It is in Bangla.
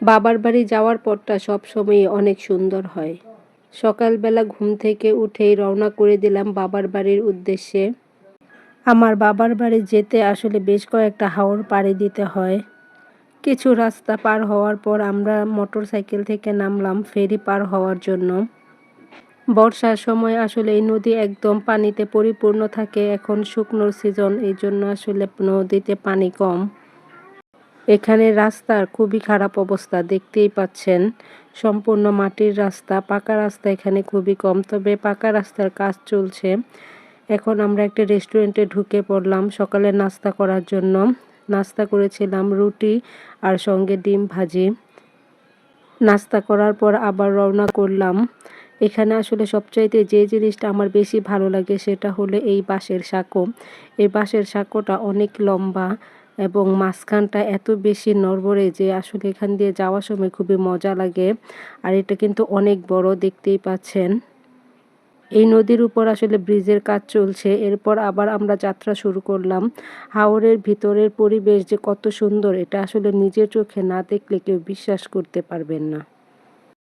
বাবার বাড়ি যাওয়ার পথটা সবসময়ই অনেক সুন্দর হয়। সকালবেলা ঘুম থেকে উঠেই রওনা করে দিলাম বাবার বাড়ির উদ্দেশ্যে। আমার বাবার বাড়ি যেতে আসলে বেশ কয়েকটা হাওর পাড়ি দিতে হয়। কিছু রাস্তা পার হওয়ার পর আমরা মোটরসাইকেল থেকে নামলাম ফেরি পার হওয়ার জন্য। বর্ষার সময় আসলে এই নদী একদম পানিতে পরিপূর্ণ থাকে। এখন শুকনোর সিজন, এইজন্য আসলে নদীতে পানি কম। এখানে রাস্তার খুবই খারাপ অবস্থা, দেখতেই পাচ্ছেন। সম্পূর্ণ মাটির রাস্তা, পাকা রাস্তা এখানে খুবই কম, তবে পাকা রাস্তার কাজ চলছে। এখন আমরা একটা রেস্টুরেন্টে ঢুকে পড়লাম সকালে নাস্তা করার জন্য। নাস্তা করেছিলাম রুটি আর সঙ্গে ডিম ভাজি। নাস্তা করার পর আবার রওনা করলাম। এখানে আসলে সবচাইতে যে জিনিসটা আমার বেশি ভালো লাগে সেটা হলো এই বাঁশের সাঁকো। এই বাঁশের সাঁকোটা অনেক লম্বা এবং মাঝখানটা এত বেশি নড়বড়ে যে আসলে এখান দিয়ে যাওয়ার সময় খুবই মজা লাগে। আর এটা কিন্তু অনেক বড়, দেখতেই পাচ্ছেন। এই নদীর উপর আসলে ব্রিজের কাজ চলছে। এরপর আবার আমরা যাত্রা শুরু করলাম। হাওরের ভিতরের পরিবেশ যে কত সুন্দর, এটা আসলে নিজের চোখে না দেখলে কেউ বিশ্বাস করতে পারবেন না।